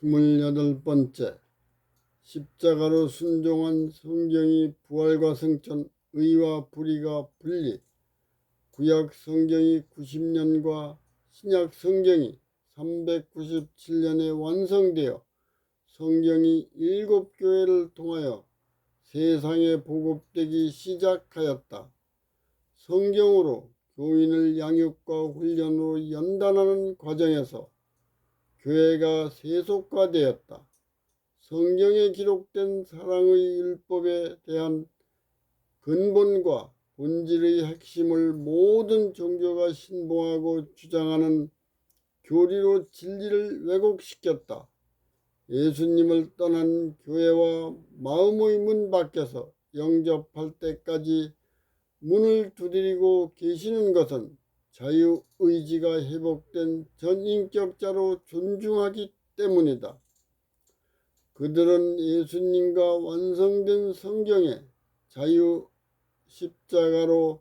28번째, 십자가로 순종한 성경이 부활과 생천, 의와 불의가 분리, 구약 성경이 90년과 신약 성경이 397년에 완성되어 성경이 7교회를 통하여 세상에 보급되기 시작하였다. 성경으로 교인을 양육과 훈련으로 연단하는 과정에서 교회가 세속화되었다. 성경에 기록된 사랑의 율법에 대한 근본과 본질의 핵심을 모든 종교가 신봉하고 주장하는 교리로 진리를 왜곡시켰다. 예수님을 떠난 교회와 마음의 문 밖에서 영접할 때까지 문을 두드리고 계시는 것은 자유의지가 회복된 전인격자로 존중하기 때문이다. 그들은 예수님과 완성된 성경에 자유 십자가로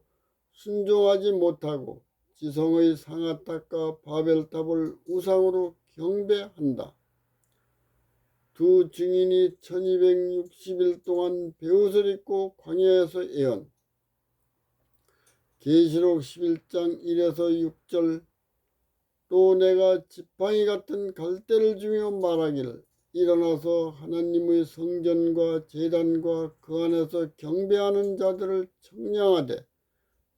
순종하지 못하고 지성의 상아탑과 바벨탑을 우상으로 경배한다. 두 증인이 1260일 동안 베옷을 입고 광야에서 예언. 계시록 11장 1에서 6절. 또 내가 지팡이 같은 갈대를 주며 말하기를 일어나서 하나님의 성전과 제단과 그 안에서 경배하는 자들을 청량하되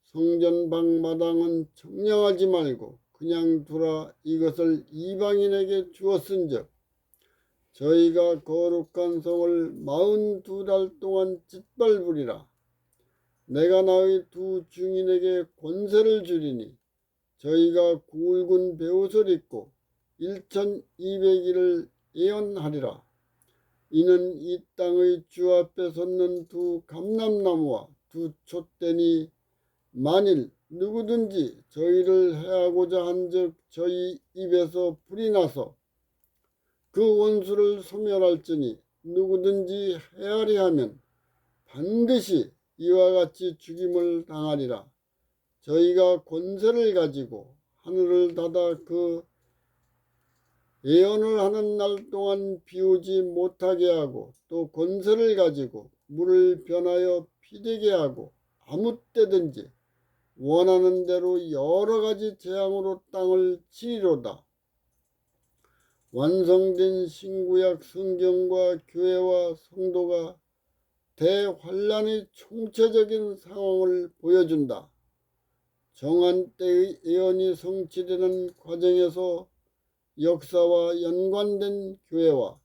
성전방 마당은 청량하지 말고 그냥 두라. 이것을 이방인에게 주었은즉 저희가 거룩한 성을 42달 동안 짓밟으리라. 내가 나의 두 증인에게 권세를 주리니 저희가 굵은 베옷을 입고 1200일을 예언하리라. 이는 이 땅의 주 앞에 섰는 두 감람나무와 두 촛대니 만일 누구든지 저희를 해하고자 한즉 저희 입에서 불이 나서 그 원수를 소멸할지니 누구든지 해하리 하면 반드시 이와 같이 죽임을 당하리라. 저희가 권세를 가지고 하늘을 닫아 그 예언을 하는 날 동안 비오지 못하게 하고 또 권세를 가지고 물을 변하여 피되게 하고 아무 때든지 원하는 대로 여러 가지 재앙으로 땅을 치리로다. 완성된 신구약 성경과 교회와 성도가 대환란의 총체적인 상황을 보여준다. 정한 때의 예언이 성취되는 과정에서 역사와 연관된 교회와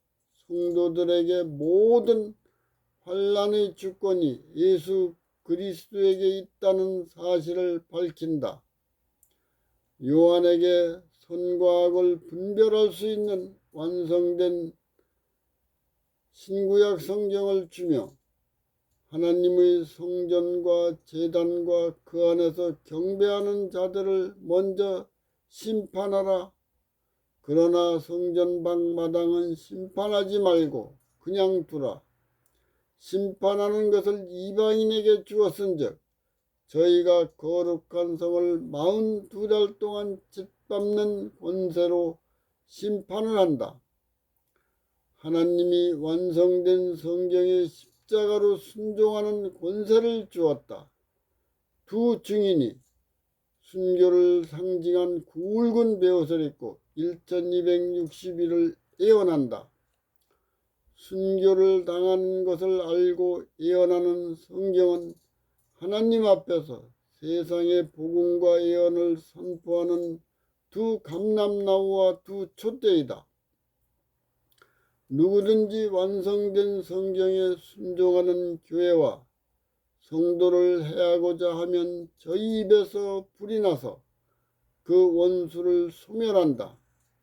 성도들에게 모든 환란의 주권이 예수 그리스도에게 있다는 사실을 밝힌다. 요한에게 선과 악을 분별할 수 있는 완성된 신구약 성경을 주며 하나님의 성전과 제단과 그 안에서 경배하는 자들을 먼저 심판하라. 그러나 성전방 마당은 심판하지 말고 그냥 두라. 심판하는 것을 이방인에게 주었은즉 저희가 거룩한 성을 42달 동안 짓밟는 권세로 심판을 한다. 하나님이 완성된 성경에 십자가로 순종하는 권세를 주었다. 두 증인이 순교를 상징한 굵은 베옷을 입고 1260일을 예언한다. 순교를 당하는 것을 알고 예언하는 성경은 하나님 앞에서 세상의 복음과 예언을 선포하는 두 감람나무와 두 촛대이다. 누구든지 완성된 성경에 순종하는 교회와 성도를 해하고자 하면 저희 입에서 불이 나서 그 원수를 소멸한다.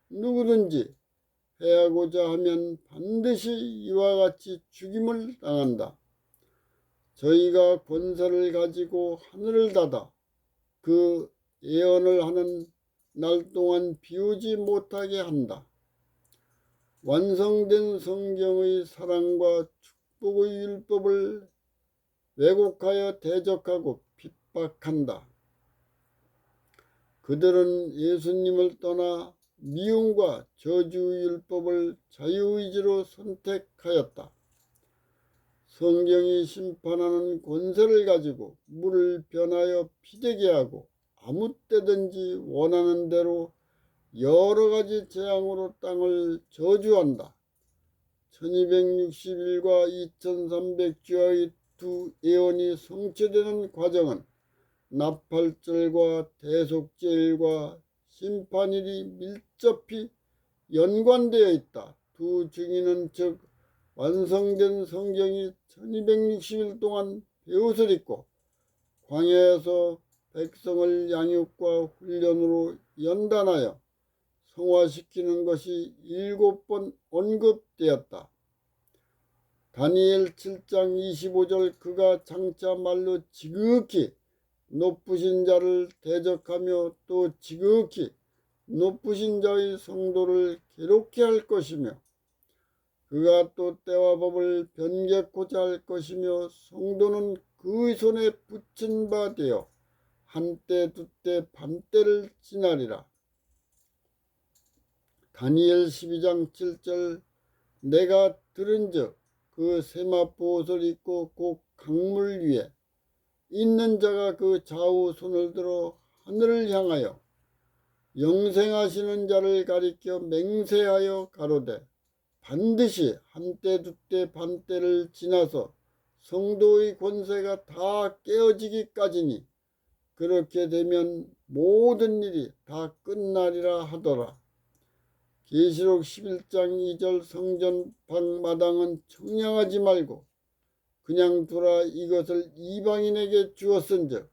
누구든지 해하고자 하면 반드시 이와 같이 죽임을 당한다. 저희가 권세를 가지고 하늘을 닫아 그 예언을 하는 날 동안 비우지 못하게 한다. 완성된 성경의 사랑과 축복의 율법을 왜곡하여 대적하고 핍박한다. 그들은 예수님을 떠나 미움과 저주율법을 자유의지로 선택하였다. 성경이 심판하는 권세를 가지고 물을 변하여 피되게 하고 아무 때든지 원하는 대로 여러 가지 재앙으로 땅을 저주한다. 1260일과 2300주의 두 예언이 성취되는 과정은 나팔절과 대속제일과 심판일이 밀접히 연관되어 있다. 두 증인은 즉 완성된 성경이 1260일 동안 베옷을 입고 광야에서 백성을 양육과 훈련으로 연단하여 성화시키는 것이 7번 언급되었다. 다니엘 7장 25절 그가 장차 말로 지극히 높으신 자를 대적하며 또 지극히 높으신 자의 성도를 괴롭게 할 것이며 그가 또 때와 법을 변개코자 할 것이며 성도는 그의 손에 붙인 바 되어 한때 두때 반때를 지나리라. 다니엘 12장 7절 내가 들은즉 그 세마포 옷을 입고 곧 강물 위에 있는 자가 그 좌우 손을 들어 하늘을 향하여 영생하시는 자를 가리켜 맹세하여 가로되 반드시 한때 두때 반때를 지나서 성도의 권세가 다 깨어지기까지니 그렇게 되면 모든 일이 다 끝나리라 하더라. 계시록 11장 2절 성전 방마당은 청량하지 말고 그냥 두라 이것을 이방인에게 주었은즉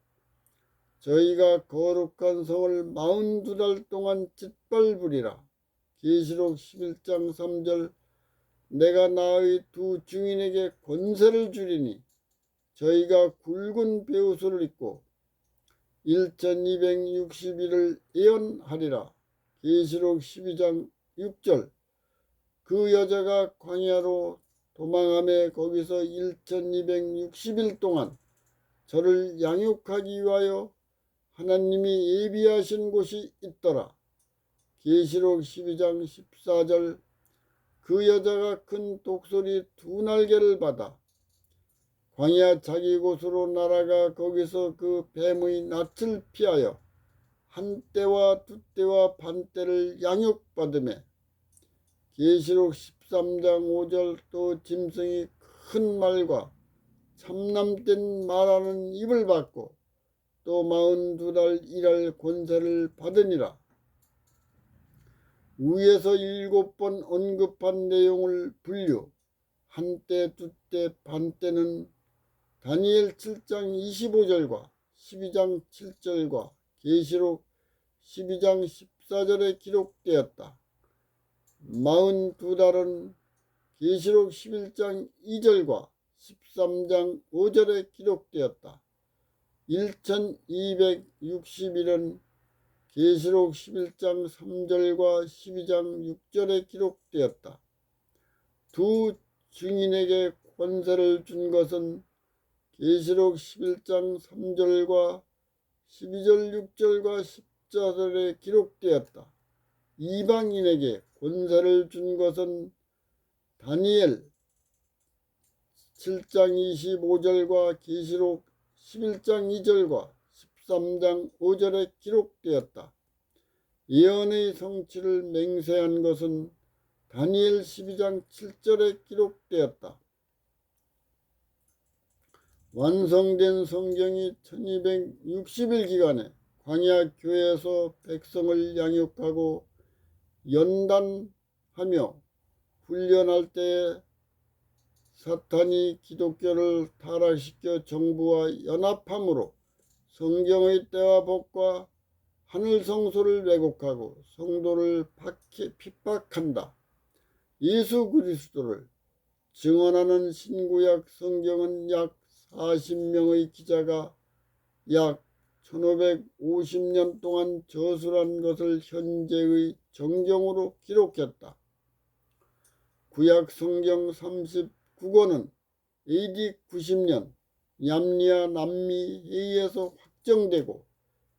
저희가 거룩한 성을 42달 동안 짓밟으리라. 계시록 11장 3절 내가 나의 두 증인에게 권세를 주리니 저희가 굵은 베옷을 입고 1260일을 예언하리라. 계시록 12장 6절 그 여자가 광야로 도망하며 거기서 1260일 동안 저를 양육하기 위하여 하나님이 예비하신 곳이 있더라. 계시록 12장 14절 그 여자가 큰 독소리 두 날개를 받아 광야 자기 곳으로 날아가 거기서 그 뱀의 낯을 피하여 한때와 두때와 반때를 양육받으며 계시록 13장 5절 또 짐승이 큰 말과 참남된 말하는 입을 받고 또 42달 일할 권세를 받으니라. 위에서 7번 언급한 내용을 분류 한때 두때 반때는 다니엘 7장 25절과 12장 7절과 계시록 12장 14절에 기록되었다. 42달은 계시록 11장 2절과 13장 5절에 기록되었다. 1260일은 계시록 11장 3절과 12장 6절에 기록되었다. 두 증인에게 권세를 준 것은 계시록 11장 3절과 12절 6절과 14절에 기록되었다. 이방인에게 권세를 준 것은 다니엘 7장 25절과 계시록 11장 2절과 13장 5절에 기록되었다. 예언의 성취를 맹세한 것은 다니엘 12장 7절에 기록되었다. 완성된 성경이 1260일 기간에 광야 교회에서 백성을 양육하고 연단하며 훈련할 때에 사탄이 기독교를 타락시켜 정부와 연합함으로 성경의 때와 법과 하늘 성소를 왜곡하고 성도를 핍박한다. 예수 그리스도를 증언하는 신구약 성경은 약 40명의 기자가 약 1550년 동안 저술한 것을 현재의 정경으로 기록했다. 구약 성경 39권은 AD 90년 얌리아 남미 회의에서 확정되고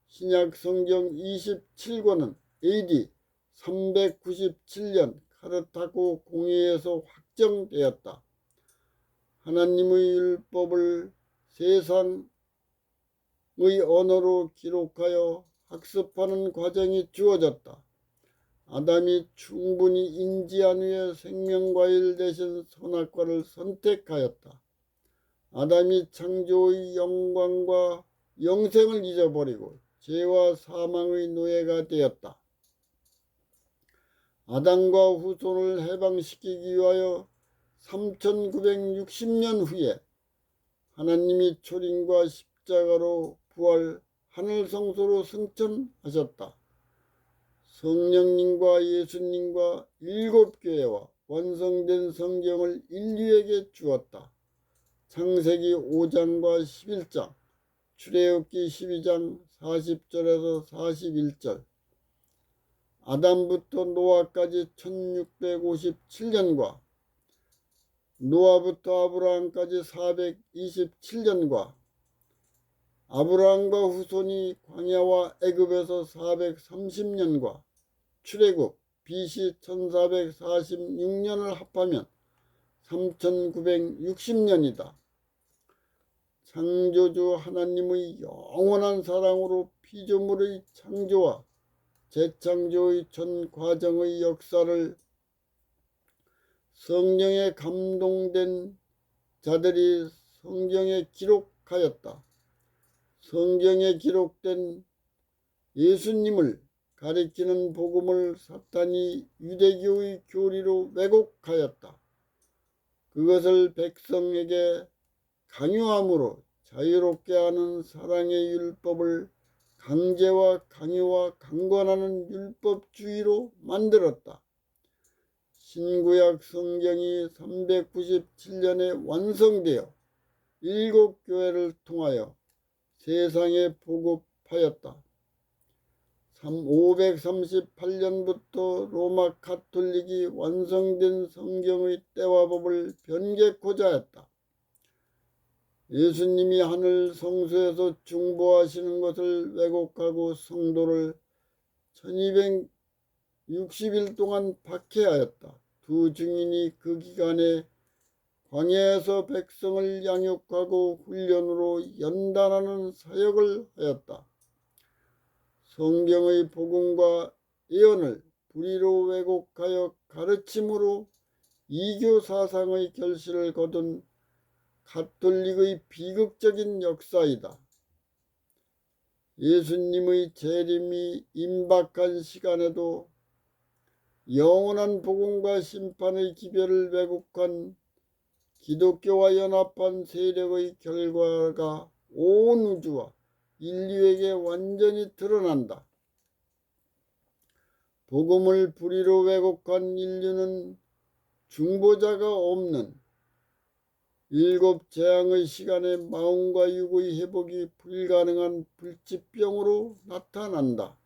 신약 성경 27권은 AD 397년 카르타고 공의에서 확정되었다. 하나님의 율법을 세상의 언어로 기록하여 학습하는 과정이 주어졌다. 아담이 충분히 인지한 후에 생명과일 대신 선악과를 선택하였다. 아담이 창조의 영광과 영생을 잊어버리고 죄와 사망의 노예가 되었다. 아담과 후손을 해방시키기 위하여 3960년 후에 하나님이 초림과 십자가로 부활 하늘 성소로 승천하셨다. 성령님과 예수님과 7교회와 완성된 성경을 인류에게 주었다. 창세기 5장과 11장, 출애굽기 12장 40절에서 41절, 아담부터 노아까지 1657년과 노아부터 아브라함까지 427년과 아브라함과 후손이 광야와 애굽에서 430년과 출애굽 BC 1446년을 합하면 3960년이다. 창조주 하나님의 영원한 사랑으로 피조물의 창조와 재창조의 전 과정의 역사를 성령에 감동된 자들이 성경에 기록하였다. 성경에 기록된 예수님을 가리키는 복음을 사탄이 유대교의 교리로 왜곡하였다. 그것을 백성에게 강요함으로 자유롭게 하는 사랑의 율법을 강제와 강요와 강권하는 율법주의로 만들었다. 신구약 성경이 397년에 완성되어 7교회를 통하여 세상에 보급하였다. 538년부터 로마 가톨릭이 완성된 성경의 때와 법을 변개코자 했다. 예수님이 하늘 성소에서 중보하시는 것을 왜곡하고 성도를 1260일 동안 박해하였다. 두 증인이 그 기간에 광야에서 백성을 양육하고 훈련으로 연단하는 사역을 하였다. 성경의 복음과 예언을 불의로 왜곡하여 가르침으로 이교 사상의 결실을 거둔 가톨릭의 비극적인 역사이다. 예수님의 재림이 임박한 시간에도 영원한 복음과 심판의 기별을 왜곡한 기독교와 연합한 세력의 결과가 온 우주와 인류에게 완전히 드러난다. 복음을 불의로 왜곡한 인류는 중보자가 없는 7 재앙의 시간에 마음과 육의 회복이 불가능한 불치병으로 나타난다.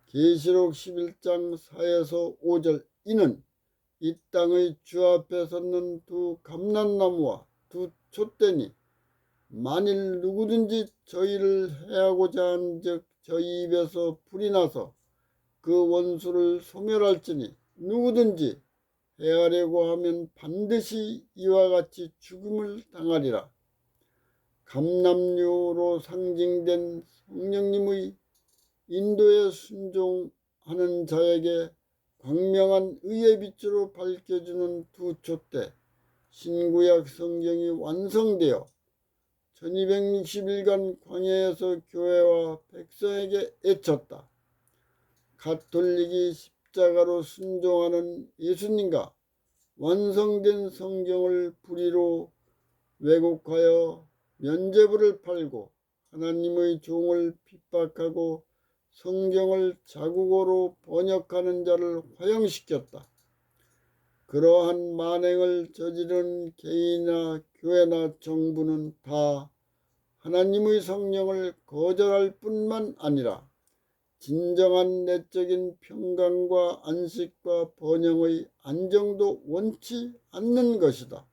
계시록 11장 4에서 5절 이는 이 땅의 주 앞에 섰는 두 감람나무와 두 촛대니 만일 누구든지 저희를 해하고자 한즉 저희 입에서 불이 나서 그 원수를 소멸할지니 누구든지 해하려고 하면 반드시 이와 같이 죽음을 당하리라. 감람류로 상징된 성령님의 인도에 순종하는 자에게 광명한 의의 빛으로 밝혀주는 두 촛대 신구약 성경이 완성되어 1260일간 광야에서 교회와 백성에게 애쳤다. 가톨릭이 십자가로 순종하는 예수님과 완성된 성경을 불의로 왜곡하여 면죄부를 팔고 하나님의 종을 핍박하고 성경을 자국어로 번역하는 자를 화형시켰다. 그러한 만행을 저지른 개인이나 교회나 정부는 다 하나님의 성령을 거절할 뿐만 아니라 진정한 내적인 평강과 안식과 번영의 안정도 원치 않는 것이다.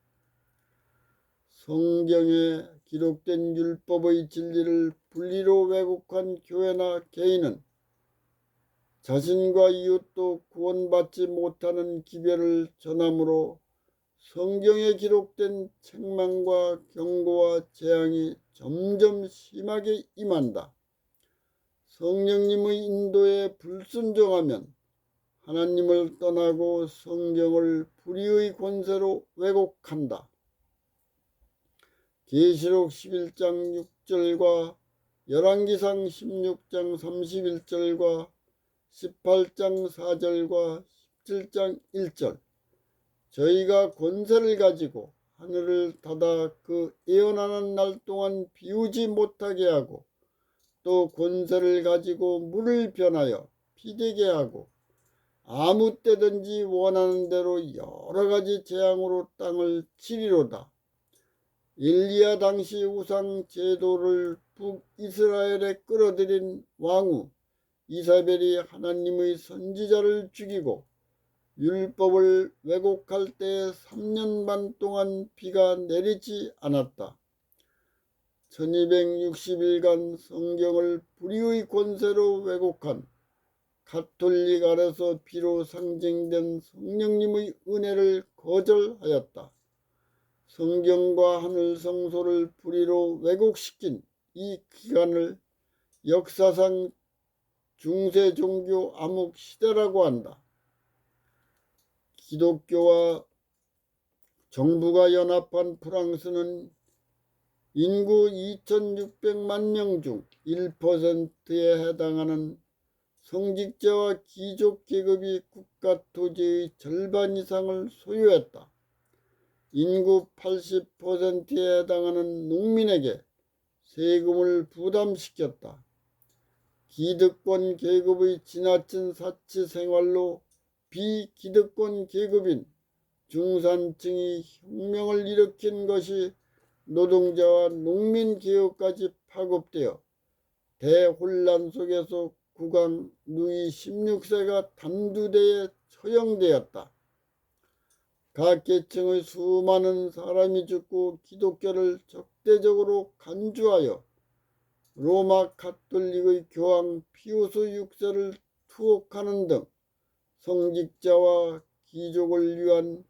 성경에 기록된 율법의 진리를 분리로 왜곡한 교회나 개인은 자신과 이웃도 구원받지 못하는 기별을 전함으로 성경에 기록된 책망과 경고와 재앙이 점점 심하게 임한다. 성령님의 인도에 불순종하면 하나님을 떠나고 성경을 불의의 권세로 왜곡한다. 계시록 11장 6절과 열왕기상 16장 31절과 18장 4절과 17장 1절 저희가 권세를 가지고 하늘을 닫아 그 예언하는 날 동안 비우지 못하게 하고 또 권세를 가지고 물을 변하여 피되게 하고 아무 때든지 원하는 대로 여러 가지 재앙으로 땅을 치리로다. 엘리야 당시 우상 제도를 북이스라엘에 끌어들인 왕후 이사벨이 하나님의 선지자를 죽이고 율법을 왜곡할 때 3년 반 동안 비가 내리지 않았다. 1260일간 성경을 불의의 권세로 왜곡한 가톨릭 아래서 비로 상징된 성령님의 은혜를 거절하였다. 성경과 하늘 성소를 불의로 왜곡시킨 이 기간을 역사상 중세 종교 암흑 시대라고 한다. 기독교와 정부가 연합한 프랑스는 인구 2600만 명 중 1%에 해당하는 성직자와 귀족 계급이 국가 토지의 절반 이상을 소유했다. 인구 80%에 해당하는 농민에게 세금을 부담시켰다. 기득권 계급의 지나친 사치 생활로 비기득권 계급인 중산층이 혁명을 일으킨 것이 노동자와 농민 개혁까지 파급되어 대혼란 속에서 국왕 루이 16세가 단두대에 처형되었다. 각 계층의 수많은 사람이 죽고 기독교를 적대적으로 간주하여 로마 가톨릭의 교황 피우스 6세를 투옥하는 등 성직자와 귀족을 위한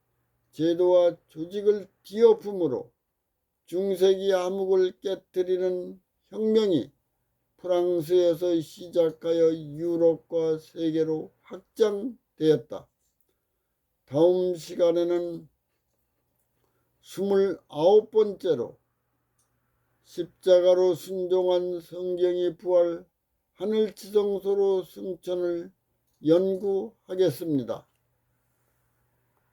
제도와 조직을 뒤엎음으로 중세기 암흑을 깨뜨리는 혁명이 프랑스에서 시작하여 유럽과 세계로 확장되었다. 다음 시간에는 29번째로 십자가로 순종한 성경이 부활 하늘지성소로 승천을 연구하겠습니다.